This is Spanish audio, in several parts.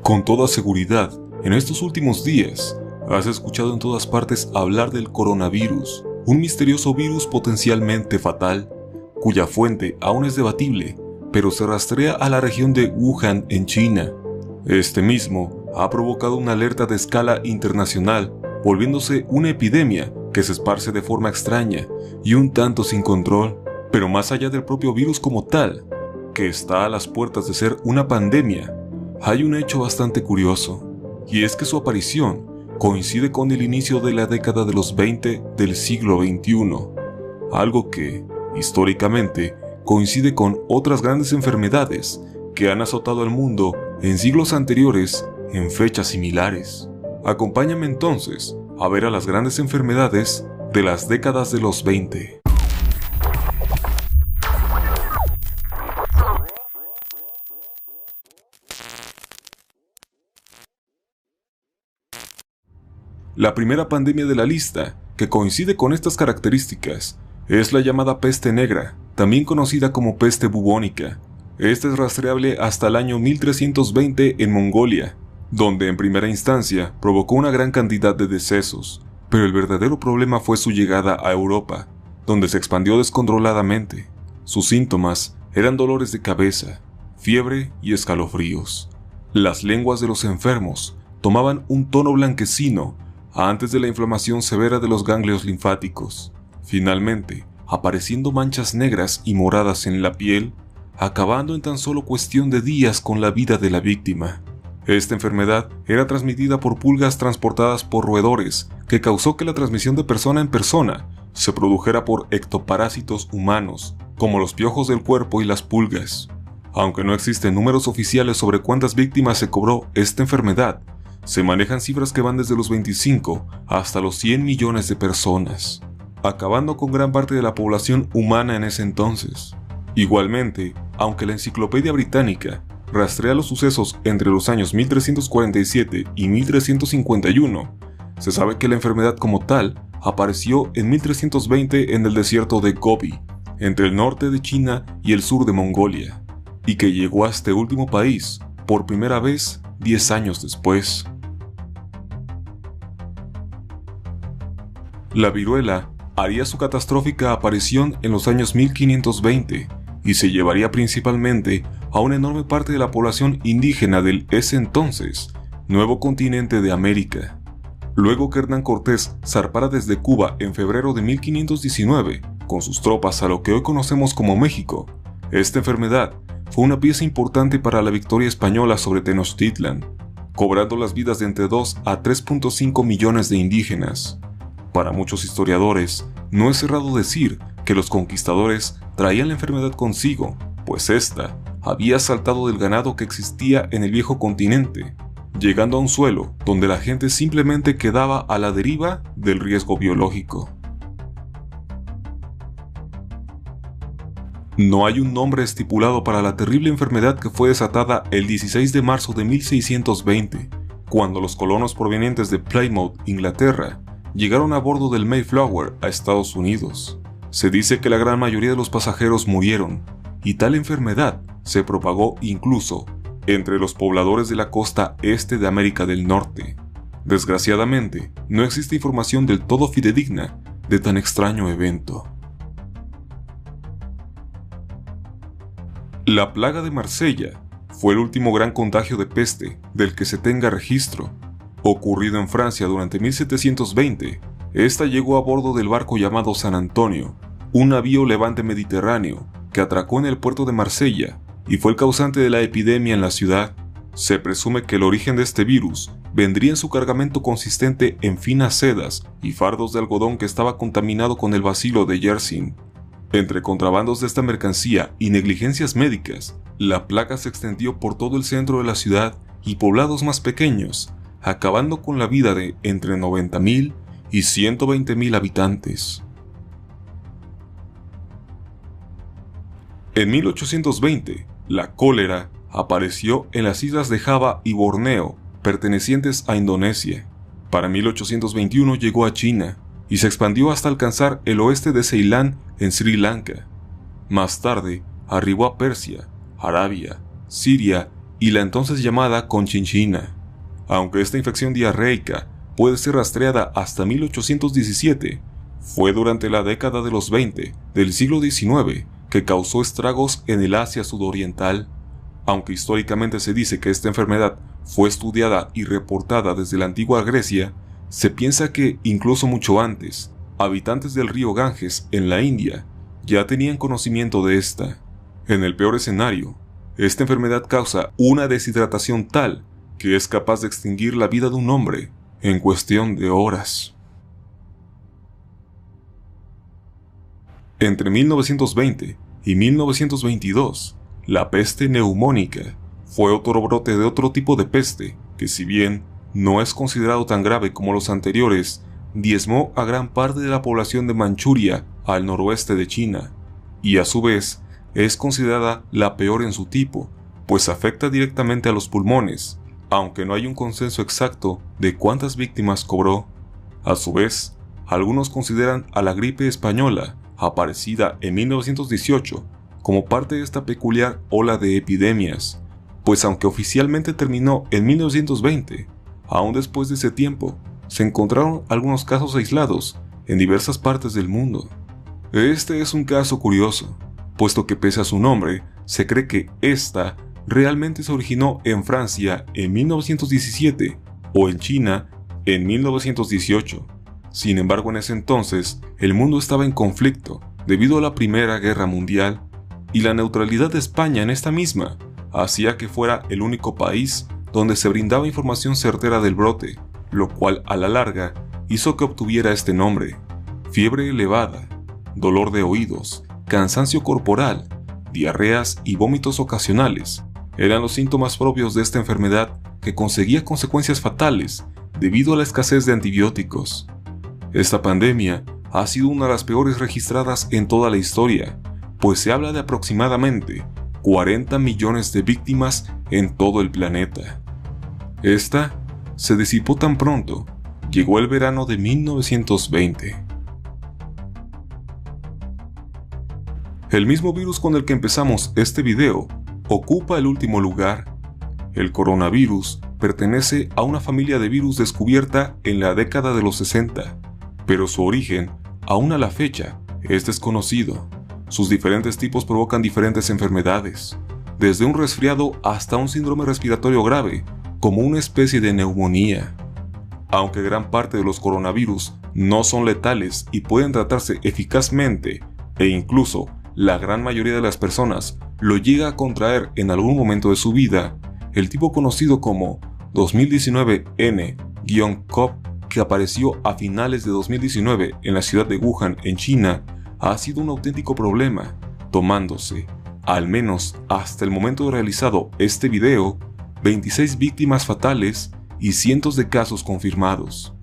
Con toda seguridad, en estos últimos días, has escuchado en todas partes hablar del coronavirus, un misterioso virus potencialmente fatal, cuya fuente aún es debatible, pero se rastrea a la región de Wuhan en China. Este mismo ha provocado una alerta de escala internacional, volviéndose una epidemia que se esparce de forma extraña y un tanto sin control, pero más allá del propio virus como tal, que está a las puertas de ser una pandemia, hay un hecho bastante curioso, y es que su aparición coincide con el inicio de la década de los 20 del siglo XXI, algo que, históricamente, coincide con otras grandes enfermedades que han azotado al mundo en siglos anteriores en fechas similares. Acompáñame entonces a ver a las grandes enfermedades de las décadas de los 20. La primera pandemia de la lista, que coincide con estas características, es la llamada peste negra, también conocida como peste bubónica. Esta es rastreable hasta el año 1320 en Mongolia, donde en primera instancia provocó una gran cantidad de decesos, pero el verdadero problema fue su llegada a Europa, donde se expandió descontroladamente. Sus síntomas eran dolores de cabeza, fiebre y escalofríos. Las lenguas de los enfermos tomaban un tono blanquecino antes de la inflamación severa de los ganglios linfáticos, finalmente apareciendo manchas negras y moradas en la piel, acabando en tan solo cuestión de días con la vida de la víctima. Esta enfermedad era transmitida por pulgas transportadas por roedores, que causó que la transmisión de persona en persona se produjera por ectoparásitos humanos, como los piojos del cuerpo y las pulgas. Aunque no existen números oficiales sobre cuántas víctimas se cobró esta enfermedad, se manejan cifras que van desde los 25 hasta los 100 millones de personas, acabando con gran parte de la población humana en ese entonces. Igualmente, aunque la Enciclopedia Británica rastrea los sucesos entre los años 1347 y 1351, se sabe que la enfermedad como tal apareció en 1320 en el desierto de Gobi, entre el norte de China y el sur de Mongolia, y que llegó a este último país por primera vez 10 años después. La viruela haría su catastrófica aparición en los años 1520 y se llevaría principalmente a una enorme parte de la población indígena del ese entonces nuevo continente de América. Luego que Hernán Cortés zarpara desde Cuba en febrero de 1519 con sus tropas a lo que hoy conocemos como México, esta enfermedad fue una pieza importante para la victoria española sobre Tenochtitlan, cobrando las vidas de entre 2 a 3.5 millones de indígenas. Para muchos historiadores, no es errado decir que los conquistadores traían la enfermedad consigo, pues ésta había asaltado del ganado que existía en el viejo continente, llegando a un suelo donde la gente simplemente quedaba a la deriva del riesgo biológico. No hay un nombre estipulado para la terrible enfermedad que fue desatada el 16 de marzo de 1620, cuando los colonos provenientes de Plymouth, Inglaterra, llegaron a bordo del Mayflower a Estados Unidos. Se dice que la gran mayoría de los pasajeros murieron, y tal enfermedad se propagó incluso entre los pobladores de la costa este de América del Norte. Desgraciadamente, no existe información del todo fidedigna de tan extraño evento. La plaga de Marsella fue el último gran contagio de peste del que se tenga registro. Ocurrido en Francia durante 1720, esta llegó a bordo del barco llamado San Antonio, un navío levante mediterráneo que atracó en el puerto de Marsella y fue el causante de la epidemia en la ciudad. Se presume que el origen de este virus vendría en su cargamento consistente en finas sedas y fardos de algodón que estaba contaminado con el bacilo de Yersin. Entre contrabandos de esta mercancía y negligencias médicas, la plaga se extendió por todo el centro de la ciudad y poblados más pequeños, acabando con la vida de entre 90.000 y 120.000 habitantes. En 1820, la cólera apareció en las islas de Java y Borneo, pertenecientes a Indonesia. Para 1821 llegó a China y se expandió hasta alcanzar el oeste de Ceilán en Sri Lanka. Más tarde, arribó a Persia, Arabia, Siria y la entonces llamada Conchinchina. Aunque esta infección diarreica puede ser rastreada hasta 1817, fue durante la década de los 20 del siglo XIX que causó estragos en el Asia sudoriental. Aunque históricamente se dice que esta enfermedad fue estudiada y reportada desde la antigua Grecia, se piensa que, incluso mucho antes, habitantes del río Ganges en la India ya tenían conocimiento de esta. En el peor escenario, esta enfermedad causa una deshidratación tal que es capaz de extinguir la vida de un hombre en cuestión de horas. Entre 1920 y 1922, la peste neumónica fue otro brote de otro tipo de peste que, si bien no es considerado tan grave como los anteriores, diezmó a gran parte de la población de Manchuria al noroeste de China, y a su vez es considerada la peor en su tipo, pues afecta directamente a los pulmones, aunque no hay un consenso exacto de cuántas víctimas cobró. A su vez, algunos consideran a la gripe española, aparecida en 1918, como parte de esta peculiar ola de epidemias, pues aunque oficialmente terminó en 1920, aún después de ese tiempo, se encontraron algunos casos aislados en diversas partes del mundo. Este es un caso curioso, puesto que pese a su nombre, se cree que esta realmente se originó en Francia en 1917 o en China en 1918. Sin embargo, en ese entonces, el mundo estaba en conflicto debido a la Primera Guerra Mundial, y la neutralidad de España en esta misma hacía que fuera el único país donde se brindaba información certera del brote, lo cual a la larga hizo que obtuviera este nombre. Fiebre elevada, dolor de oídos, cansancio corporal, diarreas y vómitos ocasionales eran los síntomas propios de esta enfermedad, que conseguía consecuencias fatales debido a la escasez de antibióticos. Esta pandemia ha sido una de las peores registradas en toda la historia, pues se habla de aproximadamente 40 millones de víctimas en todo el planeta. Esta se disipó tan pronto llegó el verano de 1920. El mismo virus con el que empezamos este video ocupa el último lugar. El coronavirus pertenece a una familia de virus descubierta en la década de los 60, pero su origen, aún a la fecha, es desconocido. Sus diferentes tipos provocan diferentes enfermedades, desde un resfriado hasta un síndrome respiratorio grave, como una especie de neumonía. Aunque gran parte de los coronavirus no son letales y pueden tratarse eficazmente, e incluso la gran mayoría de las personas lo llega a contraer en algún momento de su vida, el tipo conocido como 2019N-CoV, que apareció a finales de 2019 en la ciudad de Wuhan, en China, ha sido un auténtico problema, tomándose, al menos hasta el momento de realizado este video, 26 víctimas fatales y cientos de casos confirmados.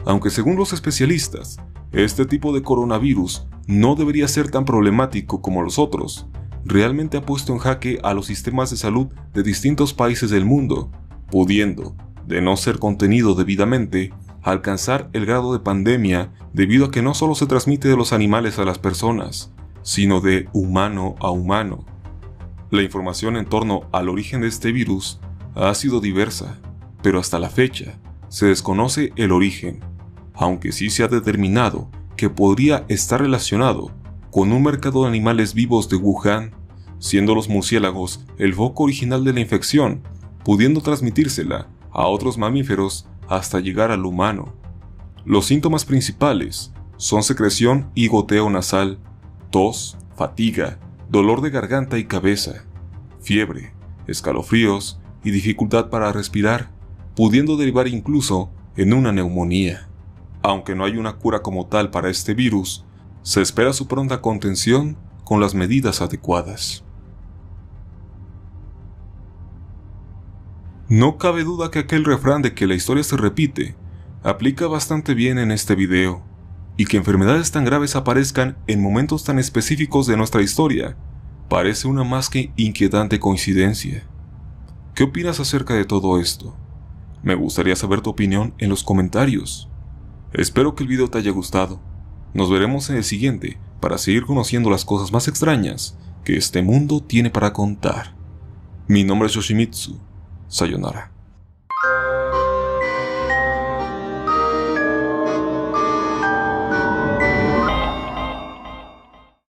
Aunque según los especialistas, este tipo de coronavirus no debería ser tan problemático como los otros, realmente ha puesto en jaque a los sistemas de salud de distintos países del mundo, pudiendo, de no ser contenido debidamente, alcanzar el grado de pandemia debido a que no solo se transmite de los animales a las personas, sino de humano a humano. La información en torno al origen de este virus ha sido diversa, pero hasta la fecha se desconoce el origen, aunque sí se ha determinado que podría estar relacionado con un mercado de animales vivos de Wuhan, siendo los murciélagos el foco original de la infección, pudiendo transmitírsela a otros mamíferos hasta llegar al humano. Los síntomas principales son secreción y goteo nasal, tos, fatiga, dolor de garganta y cabeza, fiebre, escalofríos y dificultad para respirar, pudiendo derivar incluso en una neumonía. Aunque no hay una cura como tal para este virus, se espera su pronta contención con las medidas adecuadas. No cabe duda que aquel refrán de que la historia se repite aplica bastante bien en este video, y que enfermedades tan graves aparezcan en momentos tan específicos de nuestra historia parece una más que inquietante coincidencia. ¿Qué opinas acerca de todo esto? Me gustaría saber tu opinión en los comentarios. Espero que el video te haya gustado. Nos veremos en el siguiente para seguir conociendo las cosas más extrañas que este mundo tiene para contar. Mi nombre es Yoshimitsu. Sayonara.